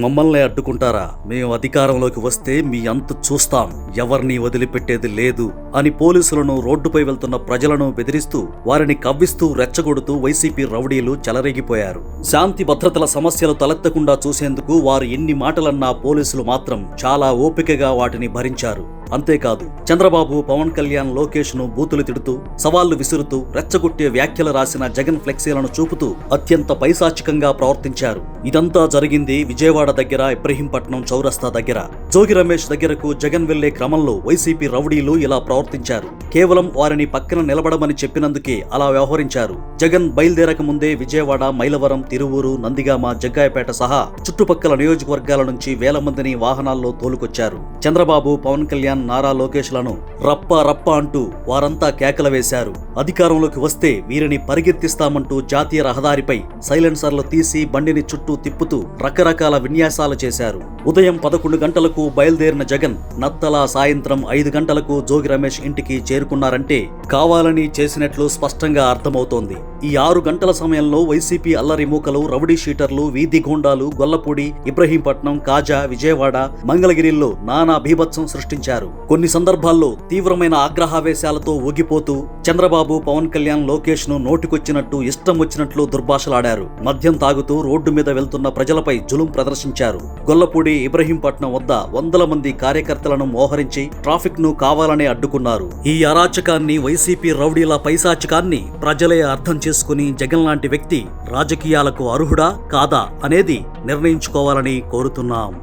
మమ్మల్ని అడ్డుకుంటారా? మేము అధికారంలోకి వస్తే మీ అంతు చూస్తాం, ఎవరిని వదిలిపెట్టేది లేదు అని పోలీసులను, రోడ్డుపై వెళ్తున్న ప్రజలను బెదిరిస్తూ, వారిని కవ్విస్తూ, రెచ్చగొడుతూ వైసీపీ రౌడీలు చెలరేగిపోయారు. శాంతి భద్రతల సమస్యలు తలెత్తకుండా చూసేందుకు వారు ఎన్ని మాటలన్నా పోలీసులు మాత్రం చాలా ఓపికగా వాటిని భరించారు. అంతేకాదు, చంద్రబాబు, పవన్ కళ్యాణ్, లోకేష్ ను బూతులు తిడుతూ, సవాళ్లు విసురుతూ, రెచ్చగొట్టే వ్యాఖ్యలు రాసిన జగన్ ఫ్లెక్సీలను చూపుతూ అత్యంత పైశాచికంగా ప్రవర్తించారు. ఇదంతా జరిగింది విజయవాడ దగ్గర ఇబ్రహీంపట్నం చౌరస్తా దగ్గర. జోగి రమేష్ దగ్గరకు జగన్ వెళ్లే క్రమంలో వైసీపీ రౌడీలు ఇలా ప్రవర్తించారు. కేవలం వారిని పక్కన నిలబడమని చెప్పినందుకే అలా వ్యవహరించారు. జగన్ బయలుదేరక ముందే విజయవాడ, మైలవరం, తిరువూరు, నందిగామ, జగ్గాయపేట సహా చుట్టుపక్కల నియోజకవర్గాల నుంచి వేల మందిని వాహనాల్లో తోలుకొచ్చారు. చంద్రబాబు, పవన్ కళ్యాణ్, నారా లోకేష్ లను రప్ప రప్ప అంటూ వారంతా కేకలు వేశారు. అధికారంలోకి వస్తే వీరిని పరిగెత్తిస్తామంటూ జాతీయ రహదారిపై సైలెన్సర్లు తీసి బండిని చుట్టూ తిప్పుతూ రకరకాల విన్యాసాలు చేశారు. ఉదయం 11 గంటలకు బయలుదేరిన జగన్ నత్తలా సాయంత్రం 5 గంటలకు జోగి రమేష్ ఇంటికి చేరుకున్నారంటే కావాలని చేసినట్లు స్పష్టంగా అర్థమవుతోంది. ఈ 6 గంటల సమయంలో వైసీపీ అల్లరి మూకలు, రౌడీ షీటర్లు, వీధి గూండాలు గొల్లపూడి, ఇబ్రహీంపట్నం, కాజా, విజయవాడ, మంగళగిరిల్లో నానా బీభత్సం సృష్టించారు. కొన్ని సందర్భాల్లో తీవ్రమైన ఆగ్రహావేశాలతో ఊగిపోతూ చంద్రబాబు, పవన్ కళ్యాణ్, లోకేష్ ను నోటికొచ్చినట్టు ఇష్టం వచ్చినట్లు దుర్భాషలాడారు. మద్యం తాగుతూ రోడ్డు మీద వెళ్తున్న ప్రజలపై జులుం ప్రదర్శించారు. గొల్లపూడి, ఇబ్రహీంపట్నం వద్ద వందల మంది కార్యకర్తలను మోహరించి ట్రాఫిక్ ను కావాలనే అడ్డుకున్నారు. ఈ అరాచకాన్ని, వైసీపీ రౌడీల పైశాచికాన్ని ప్రజలే అర్థం చేసుకుని జగన్ లాంటి వ్యక్తి రాజకీయాలకు అర్హుడా కాదా అనేది నిర్ణయించుకోవాలని కోరుతున్నాం.